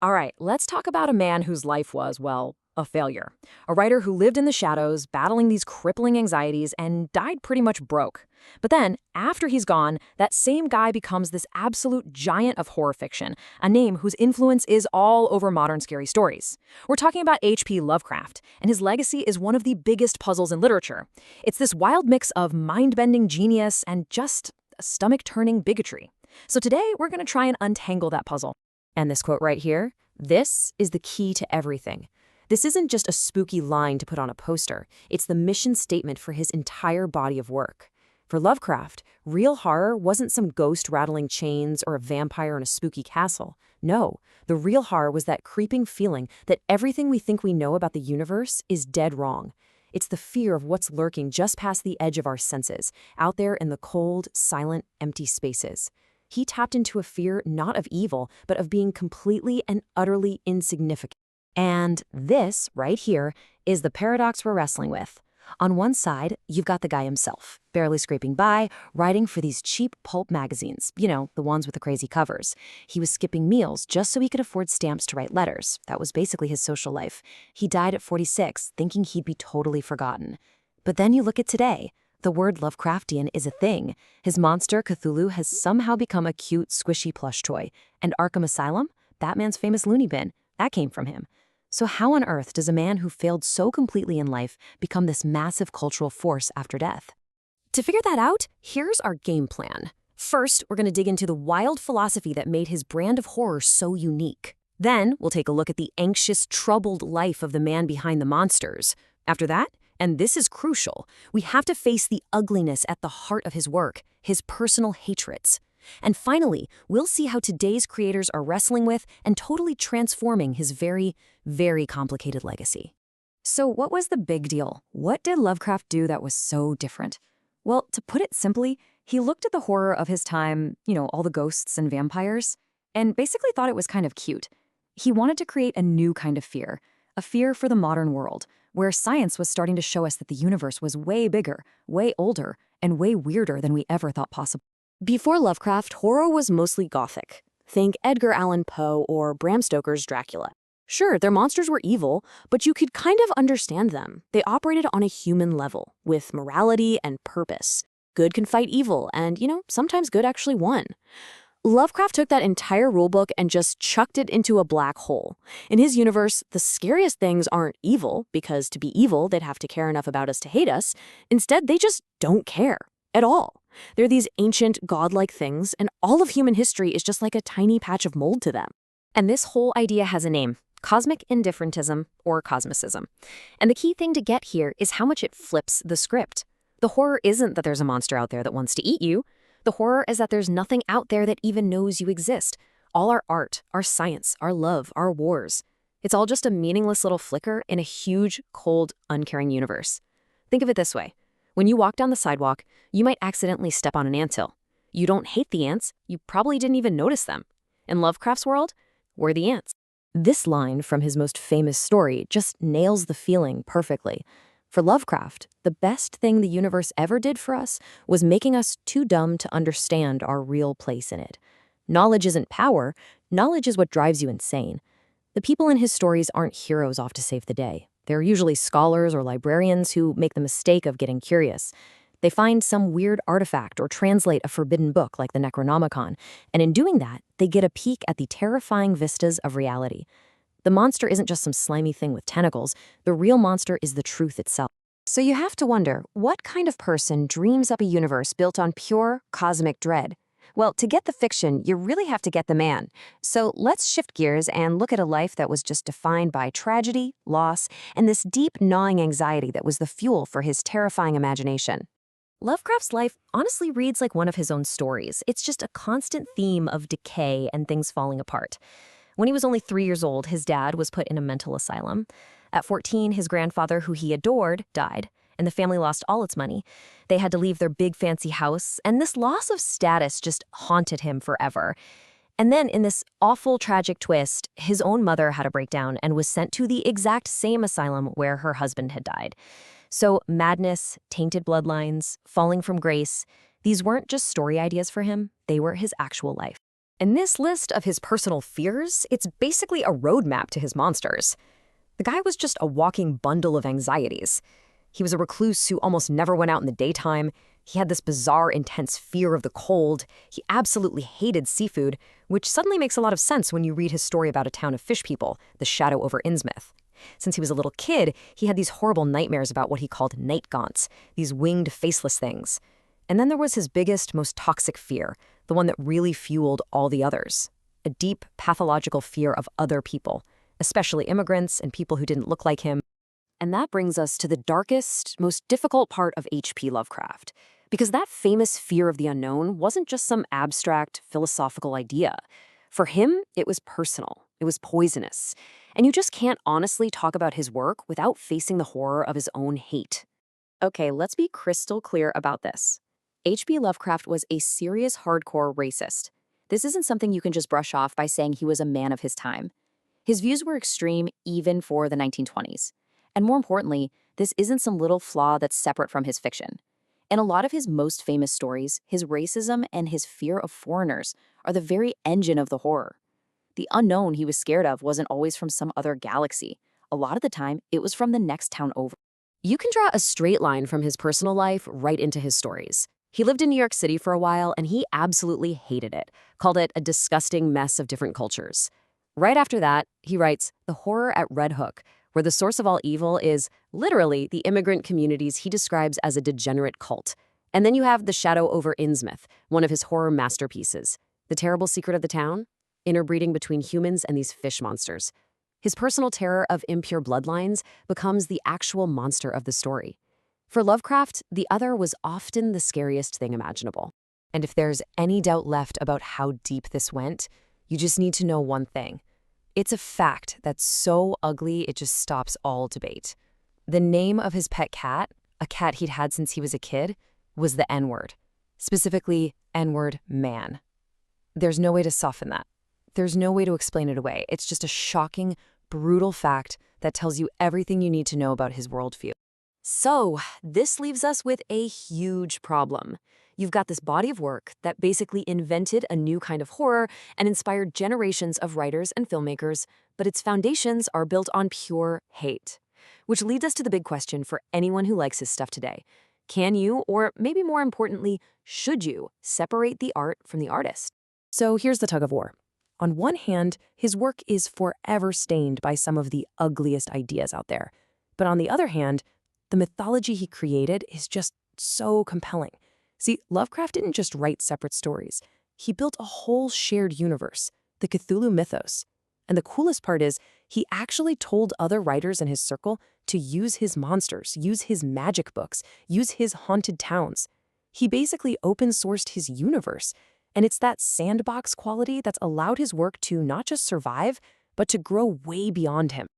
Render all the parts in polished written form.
All right, let's talk about a man whose life was, well, a failure. A writer who lived in the shadows, battling these crippling anxieties, and died pretty much broke. But then, after he's gone, that same guy becomes this absolute giant of horror fiction, a name whose influence is all over modern scary stories. We're talking about H.P. Lovecraft, and his legacy is one of the biggest puzzles in literature. It's this wild mix of mind-bending genius and just stomach-turning bigotry. So today, we're going to try and untangle that puzzle. And this quote right here, this is the key to everything. This isn't just a spooky line to put on a poster. It's the mission statement for his entire body of work. For Lovecraft, real horror wasn't some ghost rattling chains or a vampire in a spooky castle. No, the real horror was that creeping feeling that everything we think we know about the universe is dead wrong. It's the fear of what's lurking just past the edge of our senses, out there in the cold, silent, empty spaces. He tapped into a fear not of evil, but of being completely and utterly insignificant. And this, right here, is the paradox we're wrestling with. On one side, you've got the guy himself, barely scraping by, writing for these cheap pulp magazines, the ones with the crazy covers. He was skipping meals just so he could afford stamps to write letters. That was basically his social life. He died at 46, thinking he'd be totally forgotten. But then you look at today. The word Lovecraftian is a thing. His monster, Cthulhu, has somehow become a cute, squishy plush toy. And Arkham Asylum, Batman's famous loony bin, that came from him. So how on earth does a man who failed so completely in life become this massive cultural force after death? To figure that out, here's our game plan. First, we're going to dig into the wild philosophy that made his brand of horror so unique. Then, we'll take a look at the anxious, troubled life of the man behind the monsters. After that, and this is crucial, we have to face the ugliness at the heart of his work, his personal hatreds. And finally, we'll see how today's creators are wrestling with and totally transforming his very, very complicated legacy. So what was the big deal? What did Lovecraft do that was so different? Well, to put it simply, he looked at the horror of his time, all the ghosts and vampires, and basically thought it was kind of cute. He wanted to create a new kind of fear, a fear for the modern world, where science was starting to show us that the universe was way bigger, way older, and way weirder than we ever thought possible. Before Lovecraft, horror was mostly gothic. Think Edgar Allan Poe or Bram Stoker's Dracula. Sure, their monsters were evil, but you could kind of understand them. They operated on a human level, with morality and purpose. Good can fight evil, and, sometimes good actually won. Lovecraft took that entire rulebook and just chucked it into a black hole. In his universe, the scariest things aren't evil, because to be evil, they'd have to care enough about us to hate us. Instead, they just don't care at all. They're these ancient, godlike things, and all of human history is just like a tiny patch of mold to them. And this whole idea has a name: cosmic indifferentism, or cosmicism. And the key thing to get here is how much it flips the script. The horror isn't that there's a monster out there that wants to eat you. The horror is that there's nothing out there that even knows you exist. All our art, our science, our love, our wars. It's all just a meaningless little flicker in a huge, cold, uncaring universe. Think of it this way. When you walk down the sidewalk, you might accidentally step on an anthill. You don't hate the ants, you probably didn't even notice them. In Lovecraft's world, we're the ants. This line from his most famous story just nails the feeling perfectly. For Lovecraft, the best thing the universe ever did for us was making us too dumb to understand our real place in it. Knowledge isn't power, knowledge is what drives you insane. The people in his stories aren't heroes off to save the day. They're usually scholars or librarians who make the mistake of getting curious. They find some weird artifact or translate a forbidden book like the Necronomicon, and in doing that, they get a peek at the terrifying vistas of reality. The monster isn't just some slimy thing with tentacles. The real monster is the truth itself. So you have to wonder, what kind of person dreams up a universe built on pure cosmic dread? Well, to get the fiction, you really have to get the man. So let's shift gears and look at a life that was just defined by tragedy, loss, and this deep, gnawing anxiety that was the fuel for his terrifying imagination. Lovecraft's life honestly reads like one of his own stories. It's just a constant theme of decay and things falling apart. When he was only 3 years old, his dad was put in a mental asylum. At 14, his grandfather, who he adored, died, and the family lost all its money. They had to leave their big fancy house, and this loss of status just haunted him forever. And then in this awful tragic twist, his own mother had a breakdown and was sent to the exact same asylum where her husband had died. So madness, tainted bloodlines, falling from grace, these weren't just story ideas for him, they were his actual life. And this list of his personal fears, it's basically a roadmap to his monsters. The guy was just a walking bundle of anxieties. He was a recluse who almost never went out in the daytime. He had this bizarre, intense fear of the cold. He absolutely hated seafood, which suddenly makes a lot of sense when you read his story about a town of fish people, the Shadow over Innsmouth. Since he was a little kid, he had these horrible nightmares about what he called night gaunts, these winged, faceless things. And then there was his biggest, most toxic fear, the one that really fueled all the others. A deep, pathological fear of other people, especially immigrants and people who didn't look like him. And that brings us to the darkest, most difficult part of H.P. Lovecraft. Because that famous fear of the unknown wasn't just some abstract, philosophical idea. For him, it was personal. It was poisonous. And you just can't honestly talk about his work without facing the horror of his own hate. Okay, let's be crystal clear about this. H.P. Lovecraft was a serious hardcore racist. This isn't something you can just brush off by saying he was a man of his time. His views were extreme even for the 1920s. And more importantly, this isn't some little flaw that's separate from his fiction. In a lot of his most famous stories, his racism and his fear of foreigners are the very engine of the horror. The unknown he was scared of wasn't always from some other galaxy. A lot of the time, it was from the next town over. You can draw a straight line from his personal life right into his stories. He lived in New York City for a while, and he absolutely hated it, called it a disgusting mess of different cultures. Right after that, he writes The Horror at Red Hook, where the source of all evil is, literally, the immigrant communities he describes as a degenerate cult. And then you have The Shadow over Innsmouth, one of his horror masterpieces. The terrible secret of the town? Interbreeding between humans and these fish monsters. His personal terror of impure bloodlines becomes the actual monster of the story. For Lovecraft, the other was often the scariest thing imaginable. And if there's any doubt left about how deep this went, you just need to know one thing. It's a fact that's so ugly it just stops all debate. The name of his pet cat, a cat he'd had since he was a kid, was the N-word. Specifically, N-word man. There's no way to soften that. There's no way to explain it away. It's just a shocking, brutal fact that tells you everything you need to know about his worldview. So, this leaves us with a huge problem. You've got this body of work that basically invented a new kind of horror and inspired generations of writers and filmmakers, but its foundations are built on pure hate. Which leads us to the big question for anyone who likes his stuff today. Can you, or maybe more importantly, should you, separate the art from the artist? So here's the tug of war. On one hand, his work is forever stained by some of the ugliest ideas out there. But on the other hand, the mythology he created is just so compelling. See, Lovecraft didn't just write separate stories. He built a whole shared universe, the Cthulhu mythos. And the coolest part is, he actually told other writers in his circle to use his monsters, use his magic books, use his haunted towns. He basically open-sourced his universe. And it's that sandbox quality that's allowed his work to not just survive, but to grow way beyond him.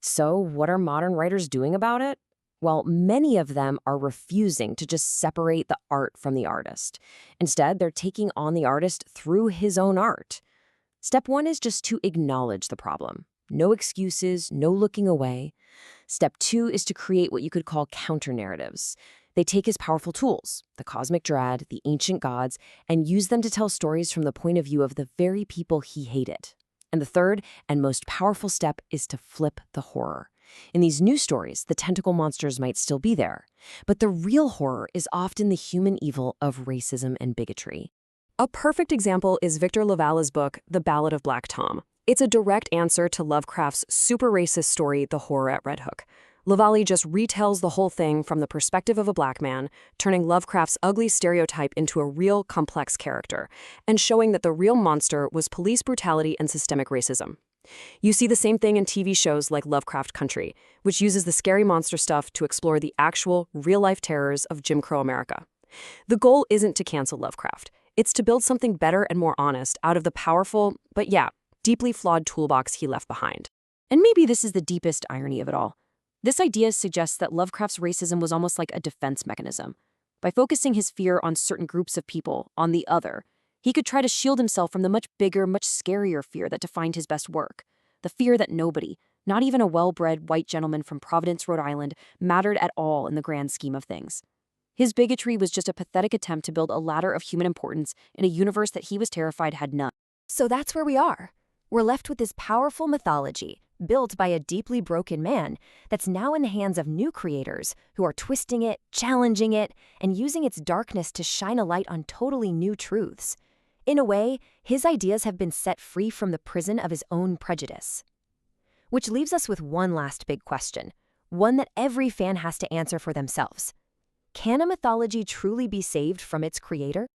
So what are modern writers doing about it? Well, many of them are refusing to just separate the art from the artist. Instead, they're taking on the artist through his own art. Step one is just to acknowledge the problem. No excuses, no looking away. Step two is to create what you could call counter-narratives. They take his powerful tools, the cosmic dread, the ancient gods, and use them to tell stories from the point of view of the very people he hated. And the third and most powerful step is to flip the horror. In these new stories, the tentacle monsters might still be there, but the real horror is often the human evil of racism and bigotry. A perfect example is Victor Lavala's book, The Ballad of Black Tom. It's a direct answer to Lovecraft's super racist story, The Horror at Red Hook. Lavallee just retells the whole thing from the perspective of a black man, turning Lovecraft's ugly stereotype into a real, complex character, and showing that the real monster was police brutality and systemic racism. You see the same thing in TV shows like Lovecraft Country, which uses the scary monster stuff to explore the actual, real-life terrors of Jim Crow America. The goal isn't to cancel Lovecraft. It's to build something better and more honest out of the powerful, but yeah, deeply flawed toolbox he left behind. And maybe this is the deepest irony of it all. This idea suggests that Lovecraft's racism was almost like a defense mechanism. By focusing his fear on certain groups of people, on the other, he could try to shield himself from the much bigger, much scarier fear that defined his best work. The fear that nobody, not even a well-bred white gentleman from Providence, Rhode Island, mattered at all in the grand scheme of things. His bigotry was just a pathetic attempt to build a ladder of human importance in a universe that he was terrified had none. So that's where we are. We're left with this powerful mythology, built by a deeply broken man, that's now in the hands of new creators who are twisting it, challenging it, and using its darkness to shine a light on totally new truths. In a way, his ideas have been set free from the prison of his own prejudice. Which leaves us with one last big question, one that every fan has to answer for themselves. Can a mythology truly be saved from its creator?